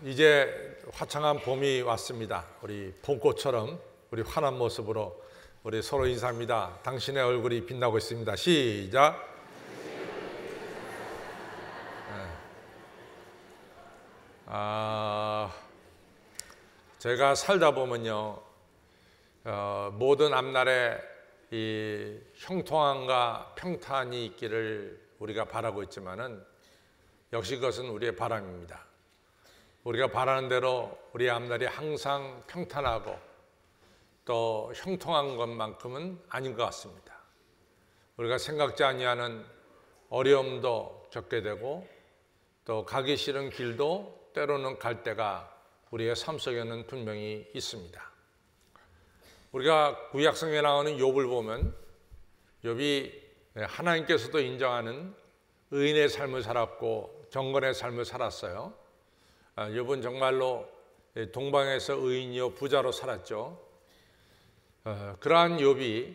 이제 화창한 봄이 왔습니다. 우리 봄꽃처럼 우리 환한 모습으로 우리 서로 인사합니다. 당신의 얼굴이 빛나고 있습니다. 시작. 제가 살다 보면요, 모든 앞날에 이 형통함과 평탄이 있기를 우리가 바라고 있지만은 역시 그것은 우리의 바람입니다. 우리가 바라는 대로 우리 앞날이 항상 평탄하고 또 형통한 것만큼은 아닌 것 같습니다. 우리가 생각지 아니하는 어려움도 겪게 되고 또 가기 싫은 길도 때로는 갈 때가 우리의 삶 속에는 분명히 있습니다. 우리가 구약성에 나오는 욥을 보면 욥이 하나님께서도 인정하는 의인의 삶을 살았고 경건의 삶을 살았어요. 욥은 정말로 동방에서 의인이요 부자로 살았죠. 그러한 욥이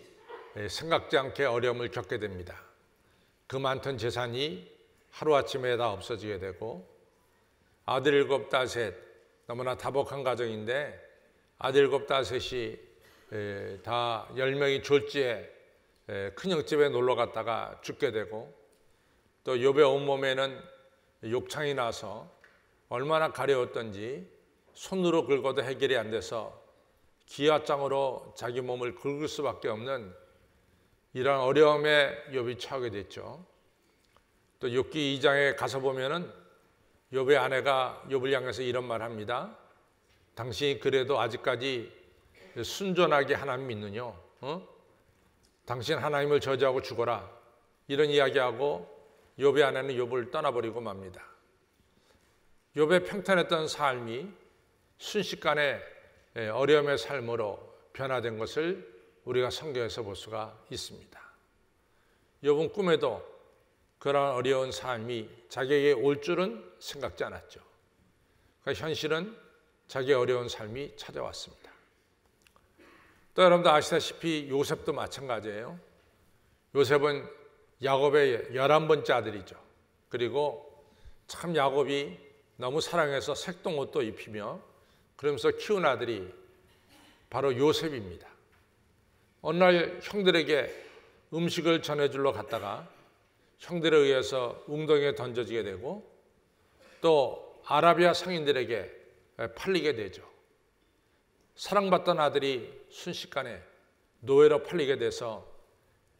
생각지 않게 어려움을 겪게 됩니다. 그 많던 재산이 하루아침에 다 없어지게 되고 아들 7, 딸 3, 너무나 다복한 가정인데 아들 7, 딸 3이 다 10명이 졸지에 큰형집에 놀러 갔다가 죽게 되고 또 욥의 온몸에는 욕창이 나서 얼마나 가려웠던지 손으로 긁어도 해결이 안 돼서 기아장으로 자기 몸을 긁을 수밖에 없는 이런 어려움에 욥이 처하게 됐죠. 또 욥기 2장에 가서 보면은 욥의 아내가 욥을 향해서 이런 말 합니다. 당신이 그래도 아직까지 순전하게 하나님 믿느냐? 당신 하나님을 저주하고 죽어라. 이런 이야기하고 욥의 아내는 욥을 떠나버리고 맙니다. 욥의 평탄했던 삶이 순식간에 어려움의 삶으로 변화된 것을 우리가 성경에서 볼 수가 있습니다. 욥은 꿈에도 그런 어려운 삶이 자기에게 올 줄은 생각지 않았죠. 그러니까 현실은 자기의 어려운 삶이 찾아왔습니다. 또 여러분도 아시다시피 요셉도 마찬가지예요. 요셉은 야곱의 11번째 아들이죠. 그리고 참 야곱이 너무 사랑해서 색동옷도 입히며 그러면서 키운 아들이 바로 요셉입니다. 어느 날 형들에게 음식을 전해주러 갔다가 형들에 의해서 웅덩이에 던져지게 되고 또 아라비아 상인들에게 팔리게 되죠. 사랑받던 아들이 순식간에 노예로 팔리게 돼서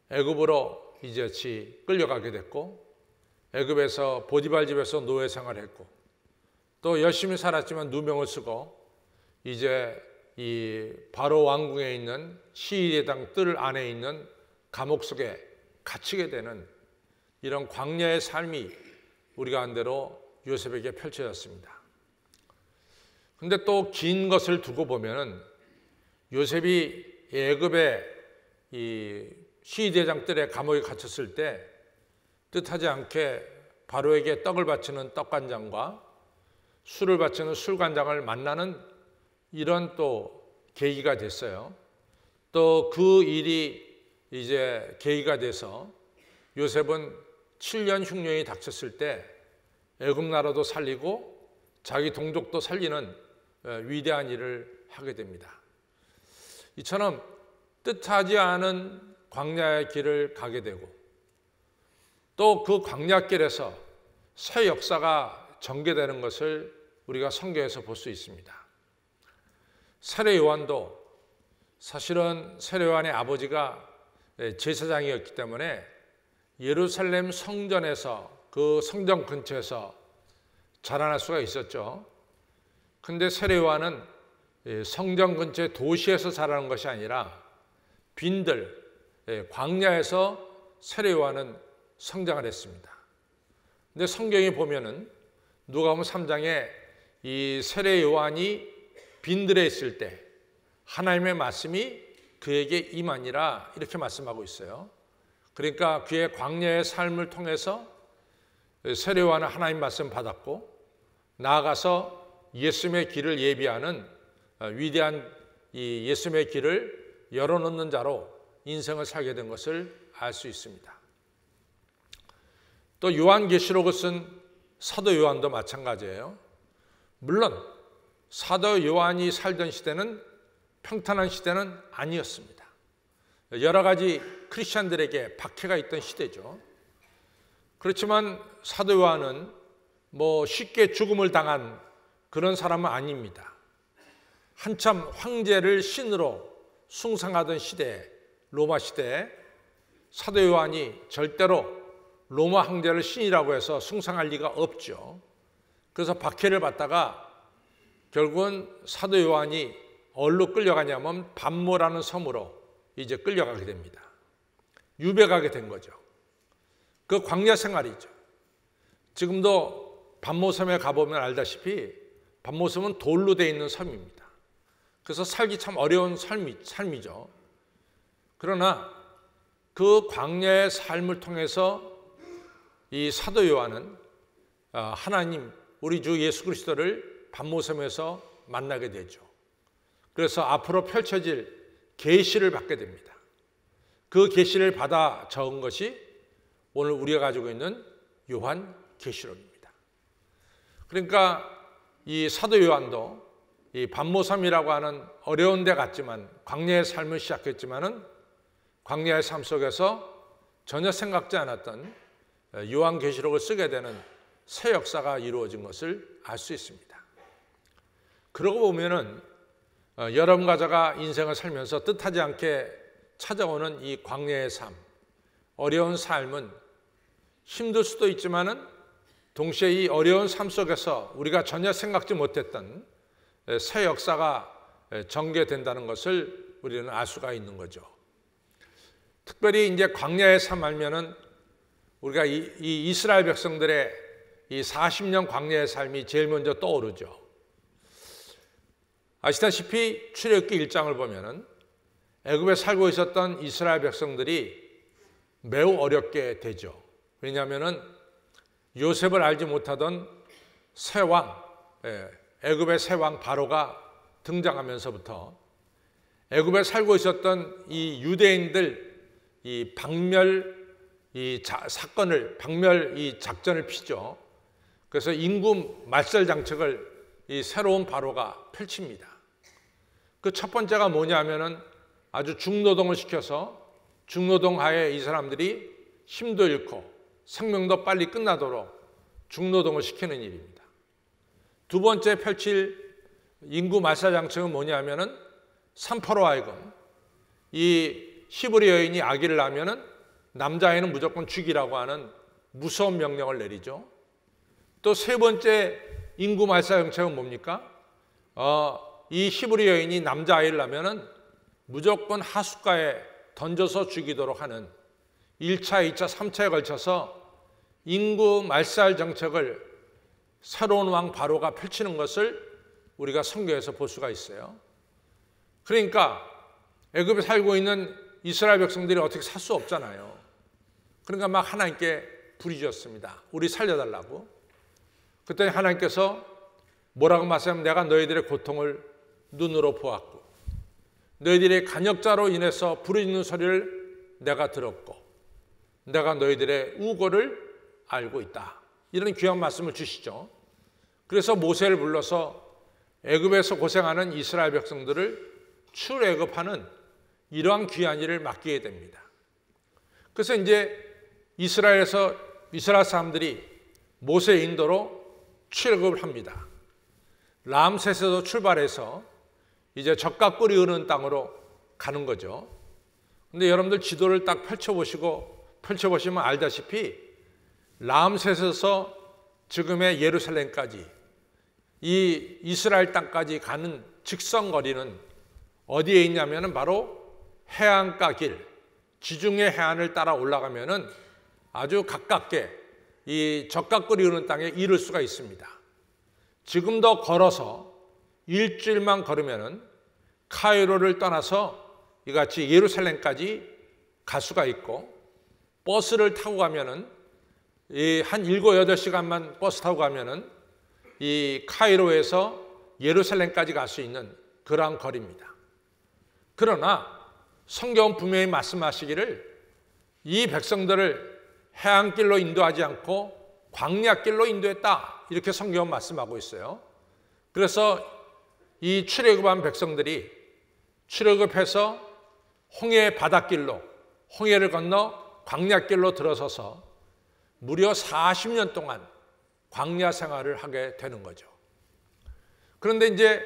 애굽으로 이제치 끌려가게 됐고 애굽에서 보디발 집에서 노예 생활했고 또 열심히 살았지만 누명을 쓰고 이제 이 바로 왕궁에 있는 시리당 뜰 안에 있는 감옥 속에 갇히게 되는 이런 광야의 삶이 우리 가운데로 요셉에게 펼쳐졌습니다. 근데 또 긴 것을 두고 보면은 요셉이 애굽의 이 시대장 뜰에 감옥에 갇혔을 때 뜻하지 않게 바로에게 떡을 바치는 떡간장과 술을 바치는 술간장을 만나는 이런 또 계기가 됐어요. 또 그 일이 이제 계기가 돼서 요셉은 7년 흉년이 닥쳤을 때 애굽 나라도 살리고 자기 동족도 살리는 위대한 일을 하게 됩니다. 이처럼 뜻하지 않은 광야의 길을 가게 되고 또 그 광야길에서 새 역사가 전개되는 것을 우리가 성경에서 볼 수 있습니다. 세례 요한도 사실은 세례 요한의 아버지가 제사장이었기 때문에 예루살렘 성전에서 그 성전 근처에서 자라날 수가 있었죠. 근데 세례 요한은 성전 근처의 도시에서 자라는 것이 아니라 빈들 광야에서 세례 요한은 성장을 했습니다. 근데 성경에 보면은 누가복음 3장에 이 세례 요한이 빈들에 있을 때 하나님의 말씀이 그에게 임하니라 이렇게 말씀하고 있어요. 그러니까 그의 광야의 삶을 통해서 세례 요한은 하나님 말씀 받았고 나아가서 예수님의 길을 예비하는 위대한 이 예수님의 길을 열어놓는 자로 인생을 살게 된 것을 알 수 있습니다. 또 요한계시록을 쓴 사도 요한도 마찬가지예요. 물론 사도 요한이 살던 시대는 평탄한 시대는 아니었습니다. 여러 가지 크리스천들에게 박해가 있던 시대죠. 그렇지만 사도 요한은 쉽게 죽음을 당한 그런 사람은 아닙니다. 한참 황제를 신으로 숭상하던 시대, 로마 시대에 사도 요한이 절대로 로마 황제를 신이라고 해서 숭상할 리가 없죠. 그래서 박해를 받다가 결국은 사도 요한이 어디로 끌려가냐면 밤모라는 섬으로 이제 끌려가게 됩니다. 유배가게 된 거죠. 그 광야 생활이죠. 지금도 밤모섬에 가보면 알다시피 밤모섬은 돌로 되어 있는 섬입니다. 그래서 살기 참 어려운 삶이죠. 그러나 그 광야의 삶을 통해서 이 사도 요한은 하나님, 우리 주 예수 그리스도를 밤모섬에서 만나게 되죠. 그래서 앞으로 펼쳐질 계시를 받게 됩니다. 그 계시를 받아 적은 것이 오늘 우리가 가지고 있는 요한 계시록입니다. 그러니까 이 사도 요한도 이 밤모섬이라고 하는 어려운 데 갔지만 광야의 삶을 시작했지만은 광야의 삶 속에서 전혀 생각지 않았던 요한 계시록을 쓰게 되는 새 역사가 이루어진 것을 알 수 있습니다. 그러고 보면은 여러분과 제가 인생을 살면서 뜻하지 않게 찾아오는 이 광야의 삶, 어려운 삶은 힘들 수도 있지만은 동시에 이 어려운 삶 속에서 우리가 전혀 생각지 못했던 새 역사가 전개된다는 것을 우리는 알 수가 있는 거죠. 특별히 이제 광야의 삶 알면은 우리가 이 이스라엘 백성들의 이 40년 광야의 삶이 제일 먼저 떠오르죠. 아시다시피 출애굽기 1장을 보면은 애굽에 살고 있었던 이스라엘 백성들이 매우 어렵게 되죠. 왜냐하면은 요셉을 알지 못하던 새 왕, 애굽의 새 왕 바로가 등장하면서부터 애굽에 살고 있었던 이 유대인들 이 박멸 작전을 피죠. 그래서 인구 말살 장책을 이 새로운 바로가 펼칩니다. 그 첫 번째가 뭐냐면은 아주 중노동을 시켜서 중노동 하에 이 사람들이 힘도 잃고 생명도 빨리 끝나도록 중노동을 시키는 일입니다. 두 번째 펼칠 인구 말살 장책은 뭐냐면은 산포로 하여금 이 히브리 여인이 아기를 낳으면은 남자아이는 무조건 죽이라고 하는 무서운 명령을 내리죠. 또 세 번째 인구 말살 정책은 뭡니까? 이 히브리 여인이 남자아이를 낳으면은 무조건 하숫가에 던져서 죽이도록 하는 1차, 2차, 3차에 걸쳐서 인구 말살 정책을 새로운 왕 바로가 펼치는 것을 우리가 성경에서 볼 수가 있어요. 그러니까 애굽에 살고 있는 이스라엘 백성들이 어떻게 살 수 없잖아요. 그러니까 막 하나님께 부르짖었습니다. 우리 살려달라고. 그때 하나님께서 뭐라고 말씀하면 내가 너희들의 고통을 눈으로 보았고 너희들의 간역자로 인해서 부르짖는 소리를 내가 들었고 내가 너희들의 우고를 알고 있다. 이런 귀한 말씀을 주시죠. 그래서 모세를 불러서 애굽에서 고생하는 이스라엘 백성들을 출애굽하는 이러한 귀한 일을 맡기게 됩니다. 그래서 이제 이스라엘 사람들이 모세의 인도로 출애굽을 합니다. 람셋에서 출발해서 이제 젖과 꿀이 흐르는 땅으로 가는 거죠. 근데 여러분들 지도를 딱 펼쳐보시면 알다시피 람셋에서 지금의 예루살렘까지 이 이스라엘 땅까지 가는 직선거리는 어디에 있냐면은 바로 해안가 길, 지중해 해안을 따라 올라가면은 아주 가깝게 이 젖과 꿀이 흐르는 땅에 이를 수가 있습니다. 지금도 걸어서 일주일만 걸으면은 카이로를 떠나서 이같이 예루살렘까지 갈 수가 있고 버스를 타고 가면은 한 7, 8시간만 버스 타고 가면은 이 카이로에서 예루살렘까지 갈 수 있는 그러한 거리입니다. 그러나 성경은 분명히 말씀하시기를 이 백성들을 해안길로 인도하지 않고 광야길로 인도했다. 이렇게 성경은 말씀하고 있어요. 그래서 이 출애굽한 백성들이 출애굽해서 홍해 바닷길로, 홍해를 건너 광야길로 들어서서 무려 40년 동안 광야 생활을 하게 되는 거죠. 그런데 이제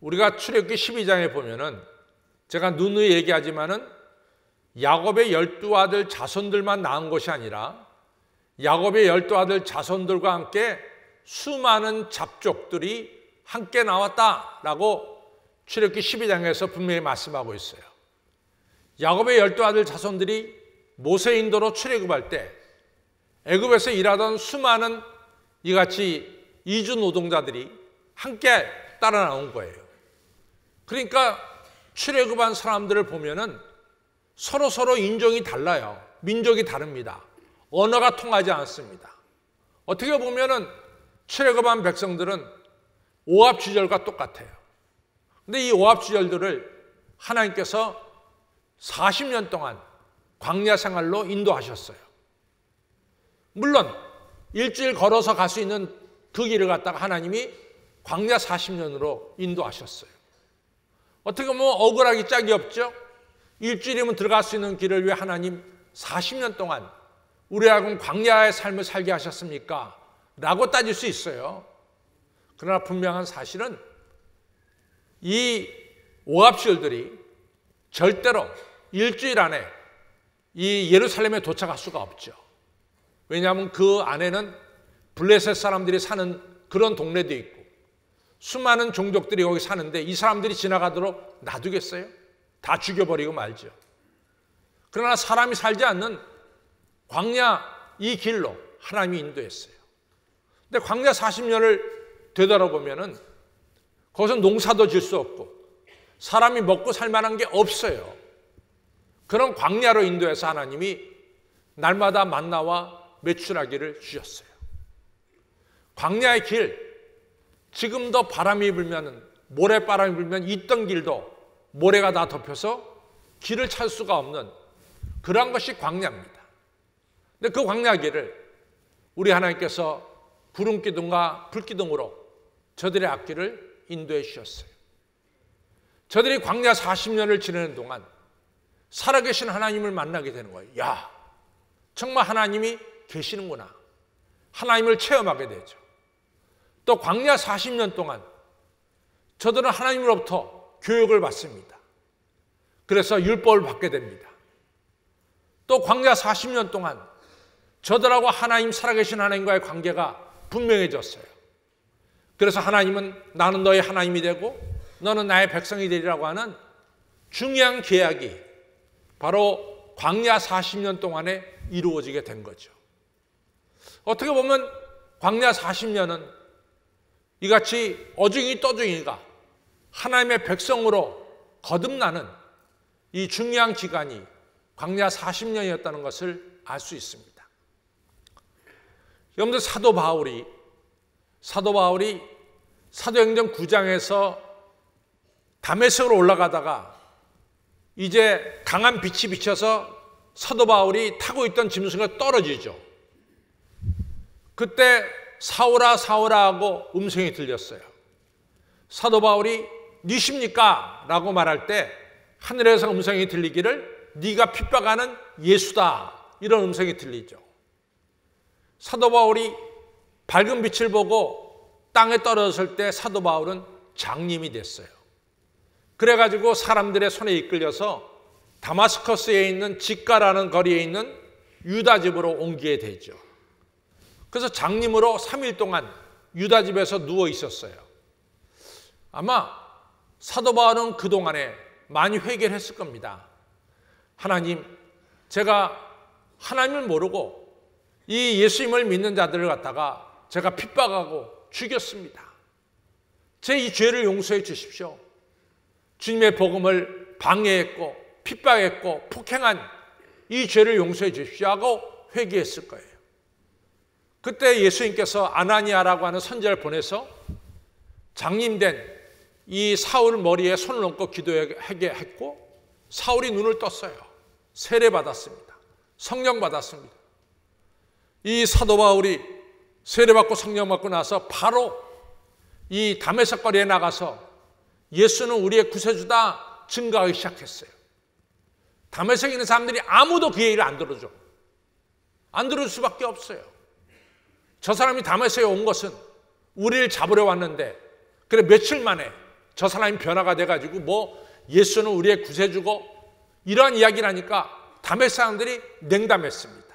우리가 출애굽기 12장에 보면은 제가 누누이 얘기하지만은 야곱의 12아들 자손들만 낳은 것이 아니라 야곱의 12아들 자손들과 함께 수많은 잡족들이 함께 나왔다라고 출애굽기 12장에서 분명히 말씀하고 있어요. 야곱의 12아들 자손들이 모세 인도로 출애굽할 때 애굽에서 일하던 수많은 이같이 이주 노동자들이 함께 따라 나온 거예요. 그러니까 출애굽한 사람들을 보면은 서로 인종이 달라요. 민족이 다릅니다. 언어가 통하지 않습니다. 어떻게 보면은 출애굽한 백성들은 오합지절과 똑같아요. 근데 이 오합지절들을 하나님께서 40년 동안 광야 생활로 인도하셨어요. 물론 일주일 걸어서 갈 수 있는 그 길을 갖다가 하나님이 광야 40년으로 인도하셨어요. 어떻게 보면 억울하기 짝이 없죠. 일주일이면 들어갈 수 있는 길을 왜 하나님 40년 동안 우리하고는 광야의 삶을 살게 하셨습니까? 라고 따질 수 있어요. 그러나 분명한 사실은 이 오합지절들이 절대로 일주일 안에 이 예루살렘에 도착할 수가 없죠. 왜냐하면 그 안에는 블레셋 사람들이 사는 그런 동네도 있고 수많은 종족들이 거기 사는데 이 사람들이 지나가도록 놔두겠어요? 다 죽여버리고 말죠. 그러나 사람이 살지 않는 광야 이 길로 하나님이 인도했어요. 근데 광야 40년을 되돌아보면은 거기서 농사도 질 수 없고 사람이 먹고 살 만한 게 없어요. 그런 광야로 인도해서 하나님이 날마다 만나와 메추라기를 주셨어요. 광야의 길, 지금도 바람이 불면, 모래바람이 불면 있던 길도 모래가 다 덮여서 길을 찾을 수가 없는 그런 것이 광야입니다. 근데 그 광야길을 우리 하나님께서 구름기둥과 불기둥으로 저들의 앞길을 인도해 주셨어요. 저들이 광야 40년을 지내는 동안 살아계신 하나님을 만나게 되는 거예요. 야, 정말 하나님이 계시는구나. 하나님을 체험하게 되죠. 또 광야 40년 동안 저들은 하나님으로부터 교육을 받습니다. 그래서 율법을 받게 됩니다. 또 광야 40년 동안 저들하고 하나님, 살아계신 하나님과의 관계가 분명해졌어요. 그래서 하나님은 나는 너의 하나님이 되고 너는 나의 백성이 되리라고 하는 중요한 계약이 바로 광야 40년 동안에 이루어지게 된 거죠. 어떻게 보면 광야 40년은 이같이 어중이 떠중이가 하나님의 백성으로 거듭나는 이 중요한 기간이 광야 40년이었다는 것을 알 수 있습니다. 여러분들 사도 바울이 사도행전 9장에서 다메섹으로 올라가다가 이제 강한 빛이 비쳐서 사도 바울이 타고 있던 짐승이 떨어지죠. 그때 사울아 사울아 하고 음성이 들렸어요. 사도 바울이 니십니까? 라고 말할 때 하늘에서 음성이 들리기를 네가 핍박하는 예수다, 이런 음성이 들리죠. 사도 바울이 밝은 빛을 보고 땅에 떨어졌을 때 사도 바울은 장님이 됐어요. 그래가지고 사람들의 손에 이끌려서 다마스커스에 있는 직가라는 거리에 있는 유다 집으로 옮기게 되죠. 그래서 장님으로 3일 동안 유다 집에서 누워 있었어요. 아마 사도 바울은 그동안에 많이 회개를 했을 겁니다. 하나님, 제가 하나님을 모르고 이 예수님을 믿는 자들을 갖다가 제가 핍박하고 죽였습니다. 제 이 죄를 용서해 주십시오. 주님의 복음을 방해했고 핍박했고 폭행한 이 죄를 용서해 주십시오 하고 회개했을 거예요. 그때 예수님께서 아나니아라고 하는 선지자를 보내서 장님된 이 사울 머리에 손을 얹고 기도하게 했고 사울이 눈을 떴어요. 세례 받았습니다. 성령 받았습니다. 이 사도 바울이 세례받고 성령 받고 나서 바로 이 다메섹 거리에 나가서 예수는 우리의 구세주다 증거하기 시작했어요. 다메섹에 있는 사람들이 아무도 그 얘기를 안 들어줘. 안 들을 수밖에 없어요. 저 사람이 다메섹에 온 것은 우리를 잡으려 왔는데, 그래 며칠 만에 저 사람이 변화가 돼가지고 뭐 예수는 우리의 구세주고 이러한 이야기를 하니까 다메섹 사람들이 냉담했습니다.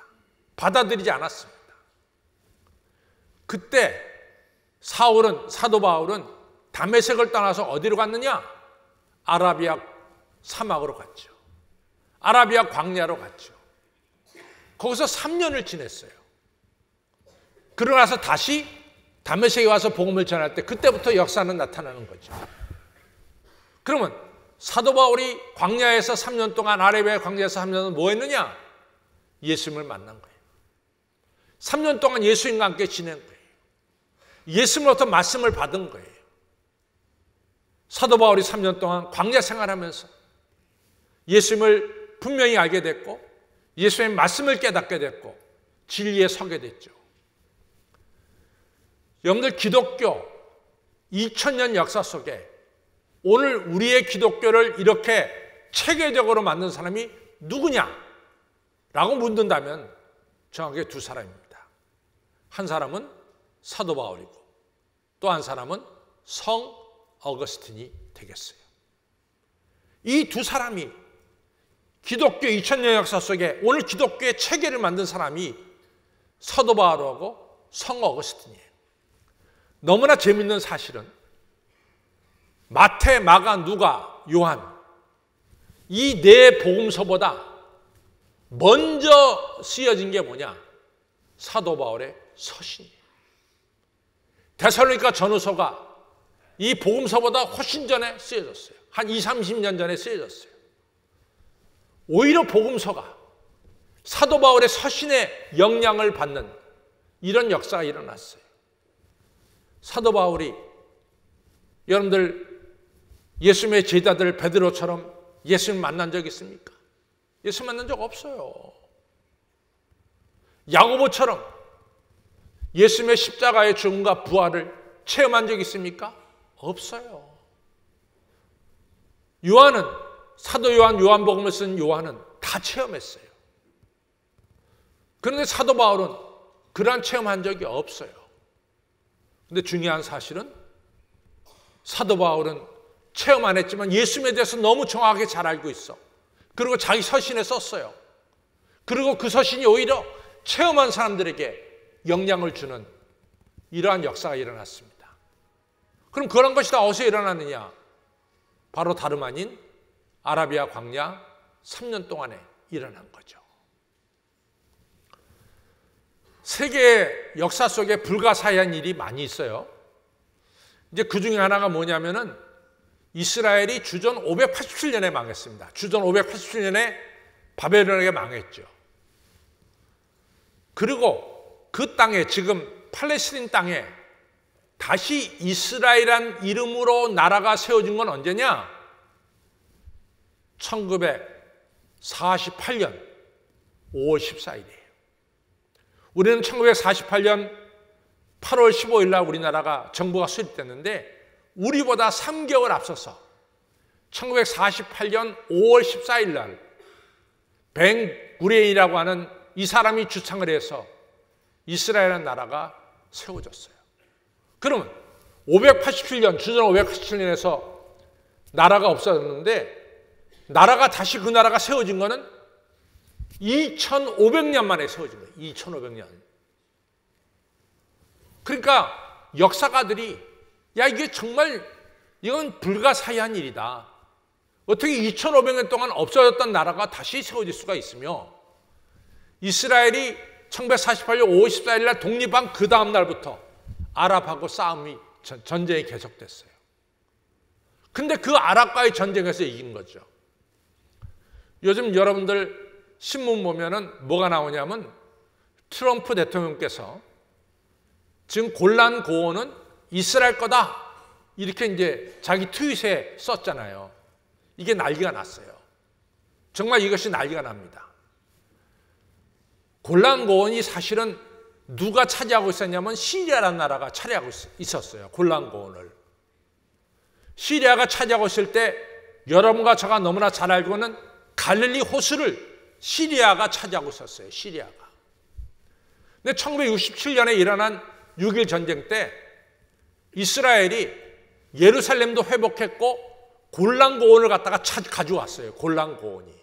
받아들이지 않았습니다. 그때 사도 바울은 다메섹을 떠나서 어디로 갔느냐? 아라비아 사막으로 갔죠. 아라비아 광야로 갔죠. 거기서 3년을 지냈어요. 그러고 나서 다시 다메섹에 와서 복음을 전할 때 그때부터 역사는 나타나는 거죠. 그러면 사도 바울이 광야에서 3년 동안, 아라비아 광야에서 3년은 뭐 했느냐? 예수님을 만난 거예요. 3년 동안 예수님과 함께 지낸 거예요. 예수님으로부터 말씀을 받은 거예요. 사도 바울이 3년 동안 광야 생활하면서 예수님을 분명히 알게 됐고, 예수님의 말씀을 깨닫게 됐고, 진리에 서게 됐죠. 여러분들, 기독교 2000년 역사 속에 오늘 우리의 기독교를 이렇게 체계적으로 만든 사람이 누구냐? 라고 묻는다면 정확하게 두 사람입니다. 한 사람은 사도 바울이고 또 한 사람은 성 어거스틴이 되겠어요. 이 두 사람이 기독교 2000년 역사 속에 오늘 기독교의 체계를 만든 사람이 사도 바울하고 성 어거스틴이에요. 너무나 재밌는 사실은 마태, 마가, 누가, 요한 이 네 복음서보다 먼저 쓰여진 게 뭐냐? 사도 바울의 서신이에요. 데살로니가 전후서가 이 복음서보다 훨씬 전에 쓰여졌어요. 한 20, 30년 전에 쓰여졌어요. 오히려 복음서가 사도 바울의 서신의 영향을 받는 이런 역사가 일어났어요. 사도 바울이, 여러분들 예수님의 제자들 베드로처럼 예수님 만난 적 있습니까? 예수 만난 적 없어요. 야고보처럼 예수님의 십자가의 죽음과 부활을 체험한 적 있습니까? 없어요. 요한은, 사도 요한, 요한복음을 쓴 요한은 다 체험했어요. 그런데 사도 바울은 그러한 체험한 적이 없어요. 근데 중요한 사실은 사도 바울은 체험 안 했지만 예수님에 대해서 너무 정확하게 잘 알고 있어. 그리고 자기 서신에 썼어요. 그리고 그 서신이 오히려 체험한 사람들에게 영향을 주는 이러한 역사가 일어났습니다. 그럼 그런 것이 다 어디서 일어났느냐? 바로 다름 아닌 아라비아 광야 3년 동안에 일어난 거죠. 세계 역사 속에 불가사의한 일이 많이 있어요. 이제 그 중에 하나가 뭐냐면은 이스라엘이 주전 587년에 망했습니다. 주전 587년에 바벨론에게 망했죠. 그리고 그 땅에, 지금 팔레스틴 땅에 다시 이스라엘이란 이름으로 나라가 세워진 건 언제냐? 1948년 5월 14일이에요. 우리는 1948년 8월 15일 날 우리나라가 정부가 수립됐는데 우리보다 3개월 앞서서 1948년 5월 14일 날 벤구리온이라고 하는 이 사람이 주창을 해서 이스라엘이라는 나라가 세워졌어요. 그러면 587년, 주전 587년에서 나라가 없어졌는데 나라가 다시 그 나라가 세워진 거는 2500년 만에 세워진 거예요. 2500년. 그러니까 역사가들이 야, 이게 정말 이건 불가사의한 일이다. 어떻게 2500년 동안 없어졌던 나라가 다시 세워질 수가 있으며 이스라엘이 1948년 5월 14일 날 독립한 그 다음 날부터 아랍하고 싸움이, 전쟁이 계속됐어요. 근데 그 아랍과의 전쟁에서 이긴 거죠. 요즘 여러분들 신문 보면은 뭐가 나오냐면 트럼프 대통령께서 지금 골란 고원은 이스라엘 거다 이렇게 이제 자기 트윗에 썼잖아요. 이게 난리가 났어요. 정말 이것이 난리가 납니다. 골란 고원이 사실은 누가 차지하고 있었냐면 시리아라는 나라가 차지하고 있었어요. 골란고원을. 시리아가 차지하고 있을 때 여러분과 제가 너무나 잘 알고 있는 갈릴리 호수를 시리아가 차지하고 있었어요. 시리아가. 근데 1967년에 일어난 6.1 전쟁 때 이스라엘이 예루살렘도 회복했고 골란고원을 갖다가 가져왔어요. 골란고원이.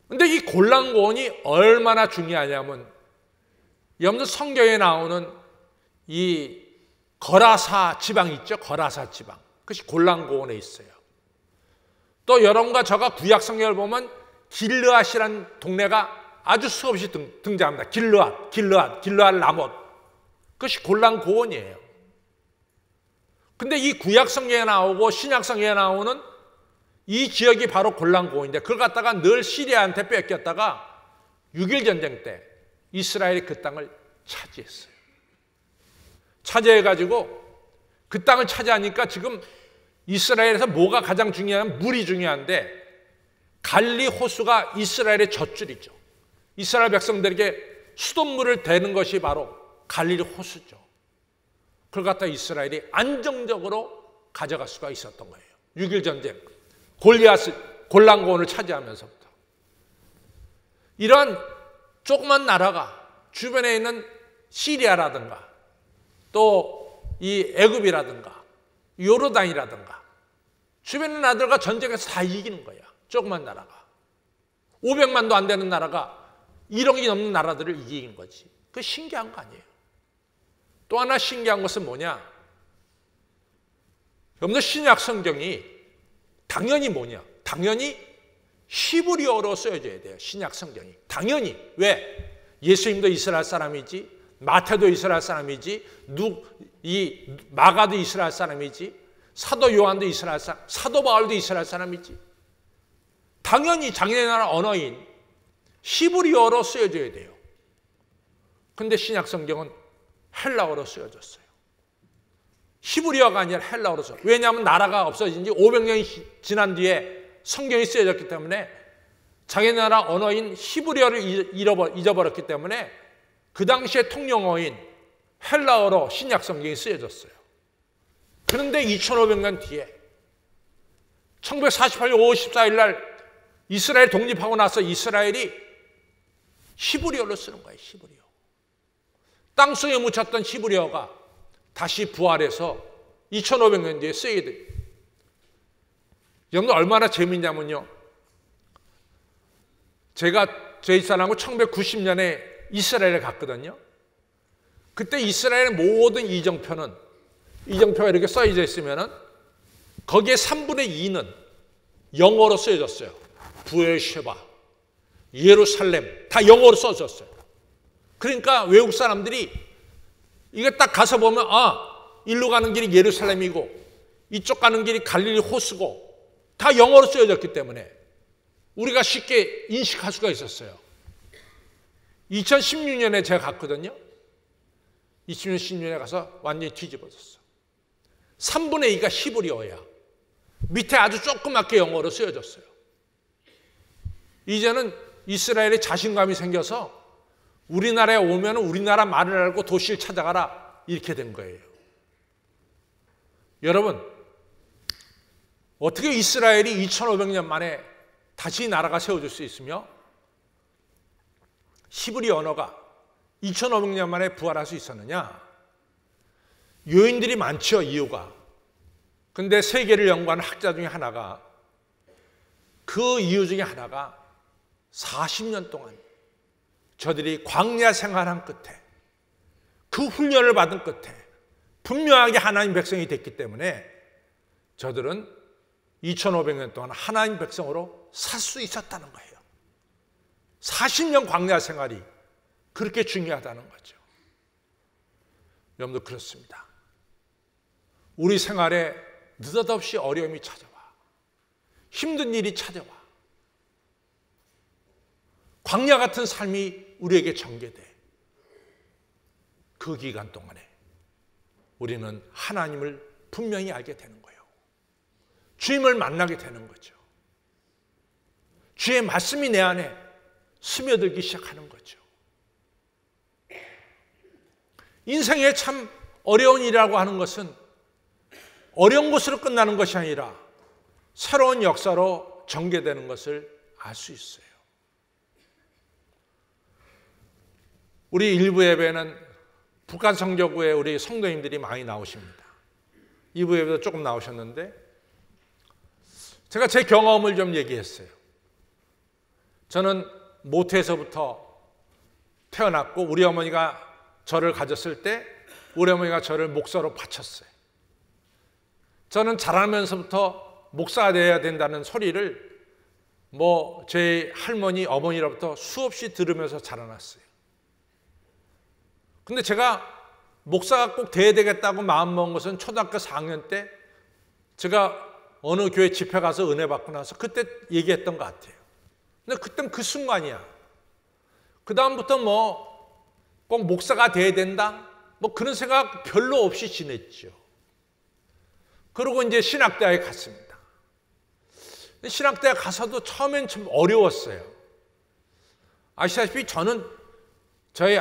근데 이 골란고원이 얼마나 중요하냐면 여러분들 성경에 나오는 이 거라사 지방 있죠? 거라사 지방. 그것이 골란고원에 있어요. 또 여러분과 저가 구약 성경을 보면 길르앗이라는 동네가 아주 수없이 등장합니다. 길르앗 라못. 그것이 골란고원이에요. 근데 이 구약 성경에 나오고 신약 성경에 나오는 이 지역이 바로 골란고원인데 그걸 갖다가 늘 시리아한테 뺏겼다가 6.1 전쟁 때 이스라엘이 그 땅을 차지했어요. 차지해가지고 그 땅을 차지하니까 지금 이스라엘에서 뭐가 가장 중요하냐면 물이 중요한데 갈릴리 호수가 이스라엘의 젖줄이죠. 이스라엘 백성들에게 수돗물을 대는 것이 바로 갈릴리 호수죠. 그걸 갖다 이스라엘이 안정적으로 가져갈 수가 있었던 거예요. 6.1 전쟁 골란고원을 차지하면서부터. 이런 조그만 나라가 주변에 있는 시리아라든가 또 이 애굽이라든가 요르단이라든가 주변에 있는 나라들과 전쟁에서 다 이기는 거야. 조그만 나라가. 500만도 안 되는 나라가 1억이 넘는 나라들을 이기는 거지. 그게 신기한 거 아니에요. 또 하나 신기한 것은 뭐냐? 여러분들 신약 성경이 당연히 뭐냐? 당연히 히브리어로 쓰여져야 돼요. 신약 성경이. 당연히. 왜? 예수님도 이스라엘 사람이지, 마태도 이스라엘 사람이지, 이 마가도 이스라엘 사람이지, 사도 요한도 이스라엘 사람, 사도 바울도 이스라엘 사람이지. 당연히 자기네 나라 언어인 히브리어로 쓰여져야 돼요. 근데 신약 성경은 헬라어로 쓰여졌어요. 히브리어가 아니라 헬라어로 써. 왜냐하면 나라가 없어진 지 500년이 지난 뒤에 성경이 쓰여졌기 때문에 자기 나라 언어인 히브리어를 잊어버렸기 때문에 그 당시의 통용어인 헬라어로 신약 성경이 쓰여졌어요. 그런데 2500년 뒤에 1948년 5월 14일 날 이스라엘 독립하고 나서 이스라엘이 히브리어를 쓰는 거예요. 히브리어. 땅속에 묻혔던 히브리어가 다시 부활해서 2500년 뒤에 쓰이게 돼요. 여러분 얼마나 재미있냐면요. 제가 저희 사람하고 1990년에 이스라엘에 갔거든요. 그때 이스라엘의 모든 이정표가 이렇게 써져 있으면은 거기에 3분의 2는 영어로 쓰여졌어요. 부에쉐바, 예루살렘 다 영어로 써졌어요. 그러니까 외국 사람들이 이거 딱 가서 보면 일로 가는 길이 예루살렘이고 이쪽 가는 길이 갈릴리 호수고 다 영어로 쓰여졌기 때문에 우리가 쉽게 인식할 수가 있었어요. 2016년에 제가 갔거든요. 2016년에 가서 완전히 뒤집어졌어. 3분의 2가 히브리어야. 밑에 아주 조그맣게 영어로 쓰여졌어요. 이제는 이스라엘에 자신감이 생겨서 우리나라에 오면 우리나라 말을 알고 도시를 찾아가라 이렇게 된 거예요. 여러분 어떻게 이스라엘이 2500년 만에 다시 나라가 세워질 수 있으며 히브리 언어가 2500년 만에 부활할 수 있었느냐? 요인들이 많죠. 이유가. 근데 세계를 연구하는 학자 중에 하나가 그 이유 중에 하나가 40년 동안 저들이 광야 생활한 끝에 그 훈련을 받은 끝에 분명하게 하나님 백성이 됐기 때문에 저들은 2500년 동안 하나님 백성으로 살 수 있었다는 거예요. 40년 광야 생활이 그렇게 중요하다는 거죠. 여러분들 그렇습니다. 우리 생활에 느닷없이 어려움이 찾아와. 힘든 일이 찾아와. 광야 같은 삶이 우리에게 전개돼. 그 기간 동안에 우리는 하나님을 분명히 알게 되는 거예요. 주님을 만나게 되는 거죠. 주의 말씀이 내 안에 스며들기 시작하는 거죠. 인생에 참 어려운 일이라고 하는 것은 어려운 것으로 끝나는 것이 아니라 새로운 역사로 전개되는 것을 알 수 있어요. 우리 일부 예배는 북한 성교구에 우리 성도님들이 많이 나오십니다. 2부 예배도 조금 나오셨는데 제가 제 경험을 좀 얘기했어요. 저는 모태에서부터 태어났고 우리 어머니가 저를 가졌을 때 우리 어머니가 저를 목사로 바쳤어요. 저는 자라면서부터 목사가 되어야 된다는 소리를 제 할머니, 어머니로부터 수없이 들으면서 자라났어요. 근데 제가 목사가 꼭 돼야 되겠다고 마음먹은 것은 초등학교 4학년 때 제가 어느 교회 집회 가서 은혜 받고 나서 그때 얘기했던 것 같아요. 근데 그땐 그 순간이야. 그 다음부터 꼭 목사가 돼야 된다? 그런 생각 별로 없이 지냈죠. 그러고 이제 신학대학에 갔습니다. 신학대학 가서도 처음엔 좀 어려웠어요. 아시다시피 저는 저희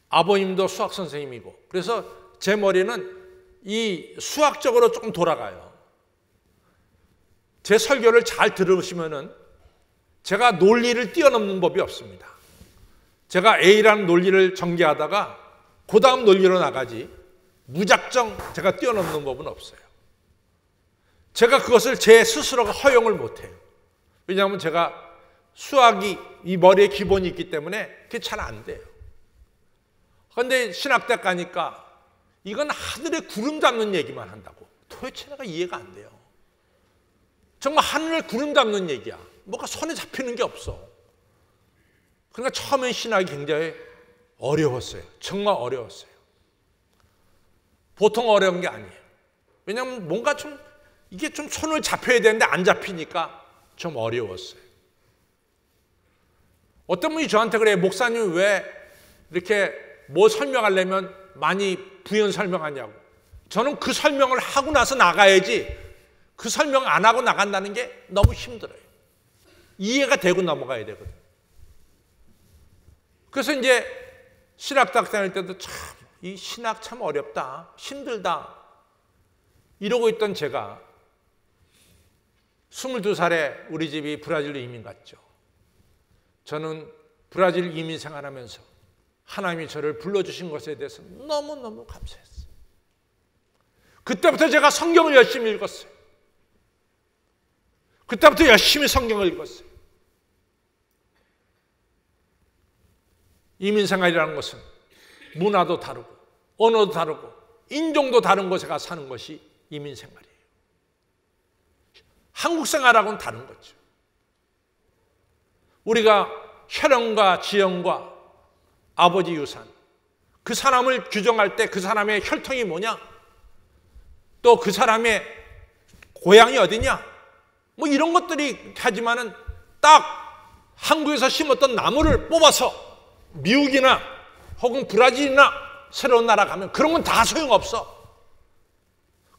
아버님도 수학 선생님이고 그래서 제 머리는 이 수학적으로 조금 돌아가요. 제 설교를 잘 들으시면은 제가 논리를 뛰어넘는 법이 없습니다. 제가 A라는 논리를 전개하다가 그 다음 논리로 나가지 무작정 제가 뛰어넘는 법은 없어요. 제가 그것을 제 스스로가 허용을 못해요. 왜냐하면 제가 수학이 이 머리에 기본이 있기 때문에 그게 잘 안 돼요. 그런데 신학대학 가니까 이건 하늘에 구름 잡는 얘기만 한다고. 도대체 내가 이해가 안 돼요. 정말 하늘에 구름 잡는 얘기야. 뭐가 손에 잡히는 게 없어. 그러니까 처음엔 신학이 굉장히 어려웠어요. 정말 어려웠어요. 보통 어려운 게 아니에요. 왜냐하면 뭔가 이게 좀 손을 잡혀야 되는데 안 잡히니까 좀 어려웠어요. 어떤 분이 저한테 그래요. 목사님 왜 이렇게 설명하려면 많이 부연 설명하냐고. 저는 그 설명을 하고 나서 나가야지 그 설명 안 하고 나간다는 게 너무 힘들어요. 이해가 되고 넘어가야 되거든요. 그래서 이제 신학대학 다닐 때도 이 신학 참 어렵다, 힘들다 이러고 있던 제가 22살에 우리 집이 브라질로 이민 갔죠. 저는 브라질 이민 생활하면서 하나님이 저를 불러주신 것에 대해서 너무너무 감사했어요. 그때부터 제가 성경을 열심히 읽었어요. 그때부터 열심히 성경을 읽었어요. 이민 생활이라는 것은 문화도 다르고 언어도 다르고 인종도 다른 곳에 가서 사는 것이 이민 생활이에요. 한국 생활하고는 다른 거죠. 우리가 혈연과 지연과 아버지 유산, 그 사람을 규정할 때 그 사람의 혈통이 뭐냐, 또 그 사람의 고향이 어디냐, 이런 것들이 하지만은 딱 한국에서 심었던 나무를 뽑아서 미국이나 혹은 브라질이나 새로운 나라 가면 그런 건 다 소용없어.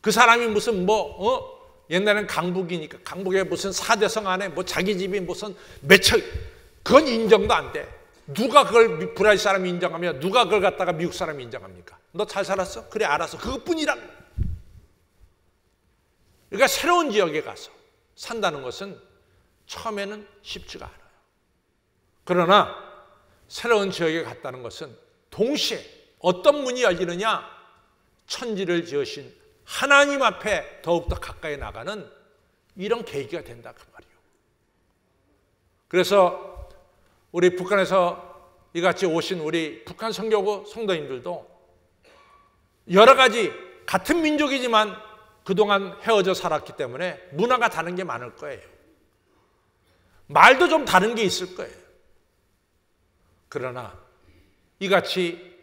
그 사람이 무슨 옛날엔 강북이니까 강북에 무슨 4대성 안에 자기 집이 무슨 몇 척, 그건 인정도 안 돼. 누가 그걸 브라질 사람이 인정하며 누가 그걸 갖다가 미국 사람이 인정합니까? 너 잘 살았어? 그래 알았어. 그것뿐이란. 그러니까 새로운 지역에 가서 산다는 것은 처음에는 쉽지가 않아요. 그러나 새로운 지역에 갔다는 것은 동시에 어떤 문이 열리느냐, 천지를 지으신 하나님 앞에 더욱더 가까이 나가는 이런 계기가 된다 그 말이에요. 그래서 우리 북한에서 이같이 오신 우리 북한 선교구 성도님들도 여러 가지 같은 민족이지만 그동안 헤어져 살았기 때문에 문화가 다른 게 많을 거예요. 말도 좀 다른 게 있을 거예요. 그러나 이같이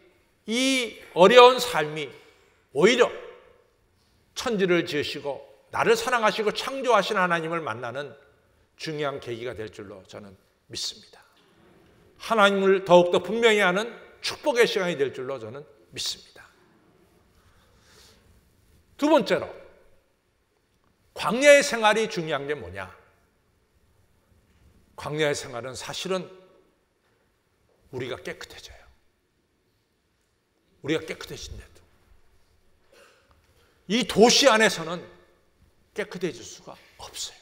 이 어려운 삶이 오히려 천지를 지으시고 나를 사랑하시고 창조하신 하나님을 만나는 중요한 계기가 될 줄로 저는 믿습니다. 하나님을 더욱더 분명히 하는 축복의 시간이 될 줄로 저는 믿습니다. 두 번째로 광야의 생활이 중요한 게 뭐냐? 광야의 생활은 사실은 우리가 깨끗해져요. 우리가 깨끗해진대도 이 도시 안에서는 깨끗해질 수가 없어요.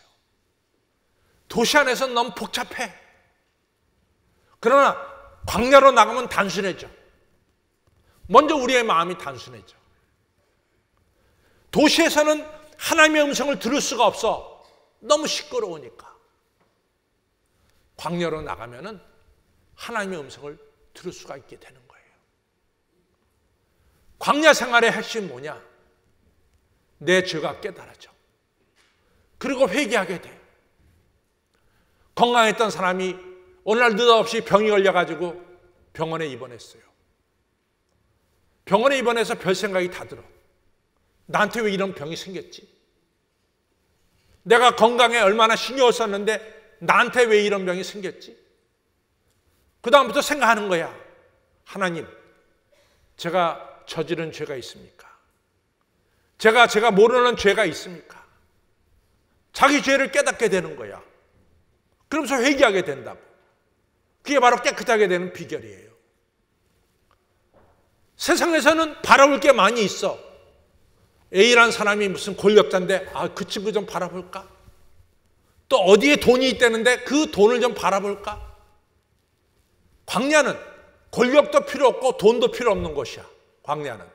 도시 안에서는 너무 복잡해. 그러나 광야로 나가면 단순해져. 먼저 우리의 마음이 단순해져. 도시에서는 하나님의 음성을 들을 수가 없어. 너무 시끄러우니까. 광야로 나가면은 하나님의 음성을 들을 수가 있게 되는 거예요. 광야 생활의 핵심이 뭐냐? 내 죄가 깨달아져. 그리고 회개하게 돼. 건강했던 사람이 어느 날 느닷없이 병이 걸려가지고 병원에 입원했어요. 병원에 입원해서 별 생각이 다 들어. 나한테 왜 이런 병이 생겼지? 내가 건강에 얼마나 신경을 썼는데 나한테 왜 이런 병이 생겼지? 그 다음부터 생각하는 거야. 하나님, 제가 저지른 죄가 있습니까? 제가 모르는 죄가 있습니까? 자기 죄를 깨닫게 되는 거야. 그러면서 회개하게 된다고. 그게 바로 깨끗하게 되는 비결이에요. 세상에서는 바라볼 게 많이 있어. A라는 사람이 무슨 권력자인데 그 친구 좀 바라볼까? 또 어디에 돈이 있다는데 그 돈을 좀 바라볼까? 광야는 권력도 필요 없고 돈도 필요 없는 곳이야. 광야는.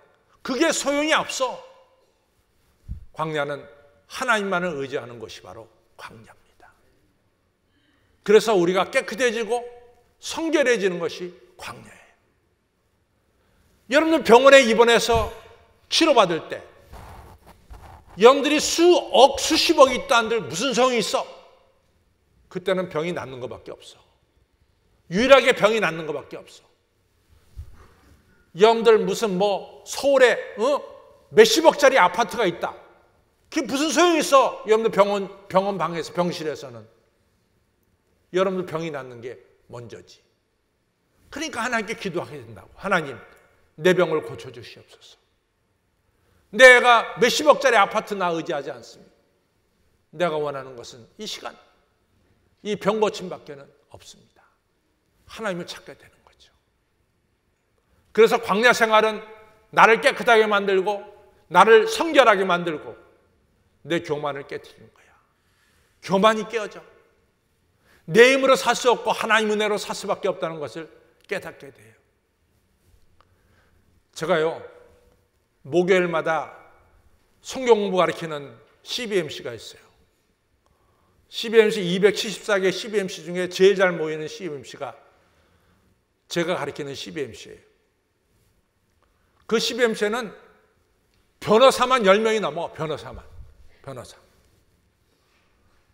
그게 소용이 없어. 광야는 하나님만을 의지하는 곳이 바로 광야입니다. 그래서 우리가 깨끗해지고 성결해지는 것이 광야예요. 여러분들 병원에 입원해서 치료받을 때 여러분들이 수억, 수십억이 있다 한들 무슨 소용이 있어? 그때는 병이 낫는 것밖에 없어. 유일하게 병이 낫는 것밖에 없어. 여러분들 무슨 서울에 몇십억짜리 아파트가 있다. 그게 무슨 소용이 있어? 여러분들 병원 방에서 병실에서는 여러분들 병이 낫는 게 먼저지. 그러니까 하나님께 기도하게 된다고. 하나님, 내 병을 고쳐주시옵소서. 내가 몇십억짜리 아파트 나 의지하지 않습니다. 내가 원하는 것은 이 시간, 이 병 고침밖에는 없습니다. 하나님을 찾게 되는 거죠. 그래서 광야 생활은 나를 깨끗하게 만들고 나를 성결하게 만들고 내 교만을 깨트리는 거야. 교만이 깨어져. 내 힘으로 살 수 없고 하나님 은혜로 살 수밖에 없다는 것을 깨닫게 돼요. 제가요, 목요일마다 성경 공부 가르치는 CBMC가 있어요. CBMC 274개 CBMC 중에 제일 잘 모이는 CBMC가 제가 가르치는 CBMC예요. 그 CBMC는 변호사만 10명이 넘어. 변호사.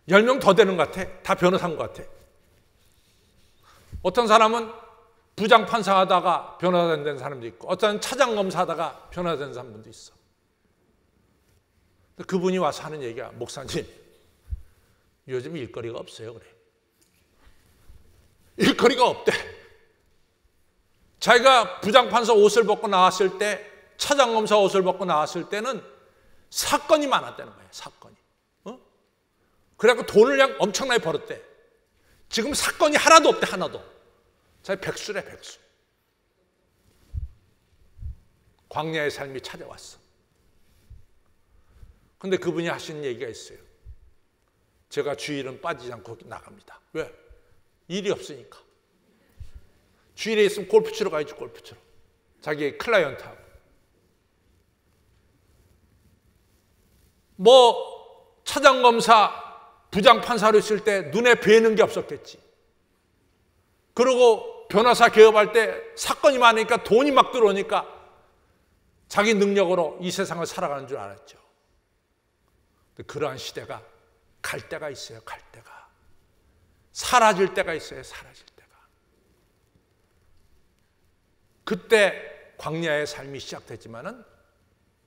10명 더 되는 것 같아. 다 변호사인 것 같아. 어떤 사람은 부장판사 하다가 변호사 된 사람도 있고 어떤 차장검사 하다가 변호사 된 사람도 있어. 그분이 와서 하는 얘기가 목사님, 요즘 일거리가 없어요. 그래. 일거리가 없대. 자기가 부장판사 옷을 벗고 나왔을 때, 차장검사 옷을 벗고 나왔을 때는 사건이 많았다는 거예요. 사건이. 그래갖고 돈을 그냥 엄청나게 벌었대. 지금 사건이 하나도 없대. 하나도. 자기 백수래. 백수. 광야의 삶이 찾아왔어. 근데 그분이 하시는 얘기가 있어요. 제가 주일은 빠지지 않고 나갑니다. 왜? 일이 없으니까. 주일에 있으면 골프 치러 가야지. 골프 치러. 자기 클라이언트하고. 차장검사 부장판사로 있을 때 눈에 뵈는 게 없었겠지. 그리고 변호사 개업할 때 사건이 많으니까 돈이 막 들어오니까 자기 능력으로 이 세상을 살아가는 줄 알았죠. 그러한 시대가 갈 때가 있어요. 갈 때가. 사라질 때가 있어요. 사라질 때가. 그때 광야의 삶이 시작되지만은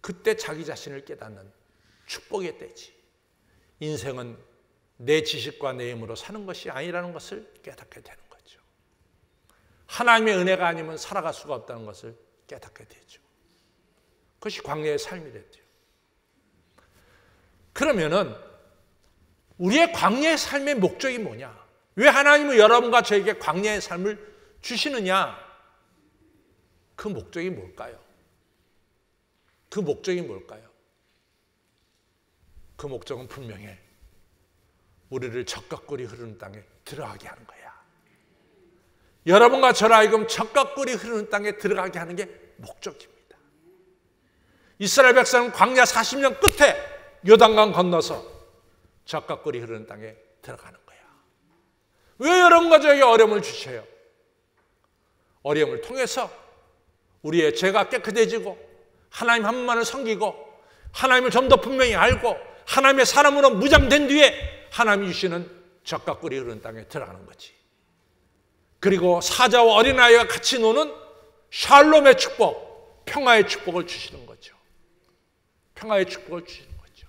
그때 자기 자신을 깨닫는 축복의 때지. 인생은 내 지식과 내 힘으로 사는 것이 아니라는 것을 깨닫게 되는 거죠. 하나님의 은혜가 아니면 살아갈 수가 없다는 것을 깨닫게 되죠. 그것이 광야의 삶이랬대요. 그러면은 우리의 광야의 삶의 목적이 뭐냐? 왜 하나님은 여러분과 저에게 광야의 삶을 주시느냐? 그 목적이 뭘까요? 그 목적이 뭘까요? 그 목적은 분명해. 우리를 적과 꿀이 흐르는 땅에 들어가게 하는 거야. 여러분과 저를 하여금 적과 꿀이 흐르는 땅에 들어가게 하는 게 목적입니다. 이스라엘 백성은 광야 40년 끝에 요단강 건너서 적과 꿀이 흐르는 땅에 들어가는 거야. 왜 여러분과 저에게 어려움을 주셔요? 어려움을 통해서 우리의 죄가 깨끗해지고 하나님 한 분만을 섬기고 하나님을 좀 더 분명히 알고 하나님의 사람으로 무장된 뒤에 하나님이 주시는 적과 꿀이 흐르는 땅에 들어가는 거지. 그리고 사자와 어린아이가 같이 노는 샬롬의 축복, 평화의 축복을 주시는 거죠. 평화의 축복을 주시는 거죠.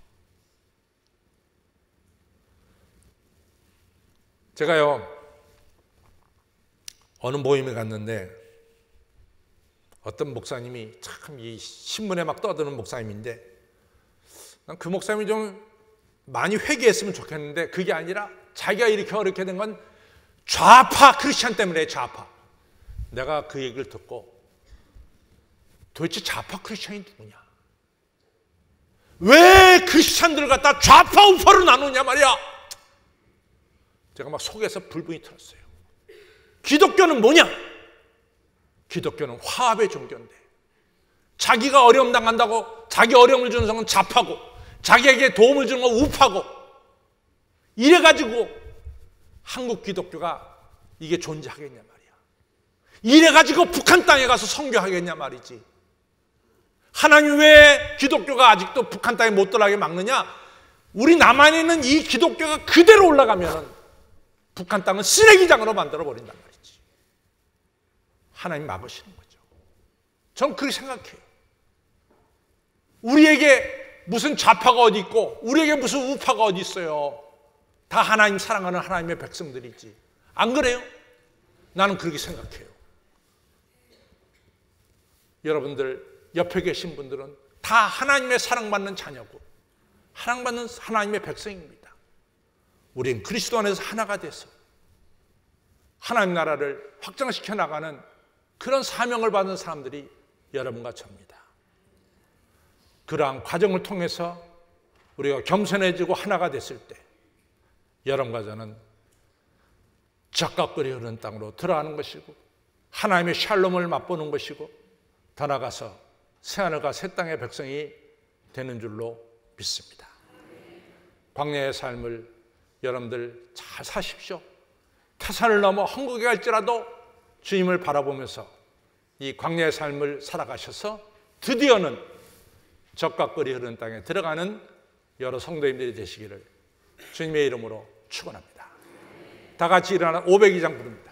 제가요, 어느 모임에 갔는데 어떤 목사님이 참 이 신문에 막 떠드는 목사님인데 난 그 목사님이 좀 많이 회개했으면 좋겠는데 그게 아니라 자기가 이렇게 어렵게 된 건 좌파 크리스찬 때문에 좌파. 내가 그 얘기를 듣고 도대체 좌파 크리스찬이 누구냐? 왜 크리스찬들을 갖다 좌파 우파로 나누냐 말이야. 제가 막 속에서 불분이 털었어요. 기독교는 뭐냐? 기독교는 화합의 종교인데 자기가 어려움 당한다고 자기 어려움을 주는 사람은 좌파고 자기에게 도움을 주는 건 우파고 이래가지고 한국 기독교가 이게 존재하겠냐 말이야. 이래가지고 북한 땅에 가서 선교하겠냐 말이지. 하나님 왜 기독교가 아직도 북한 땅에 못 들어가게 막느냐? 우리 남한에 있는 이 기독교가 그대로 올라가면 북한 땅은 쓰레기장으로 만들어버린단 말이지. 하나님 막으시는 거죠. 전 그렇게 생각해요. 우리에게 무슨 좌파가 어디 있고 우리에게 무슨 우파가 어디 있어요. 다 하나님 사랑하는 하나님의 백성들이지. 안 그래요? 나는 그렇게 생각해요. 여러분들 옆에 계신 분들은 다 하나님의 사랑받는 자녀고 사랑받는 하나님의 백성입니다. 우린 그리스도 안에서 하나가 돼서 하나님 나라를 확장시켜 나가는 그런 사명을 받은 사람들이 여러분과 저입니다. 그러한 과정을 통해서 우리가 겸손해지고 하나가 됐을 때 여러분과 저는 적과 꿀이 흐르는 땅으로 들어가는 것이고 하나님의 샬롬을 맛보는 것이고 더 나아가서 새하늘과 새 땅의 백성이 되는 줄로 믿습니다. 광야의 삶을 여러분들 잘 사십시오. 태산을 넘어 한국에 갈지라도 주님을 바라보면서 이 광야의 삶을 살아가셔서 드디어는 적과 꿀이 흐르는 땅에 들어가는 여러 성도님들이 되시기를 주님의 이름으로 축원합니다. 다 같이 일어나 502장 부릅니다.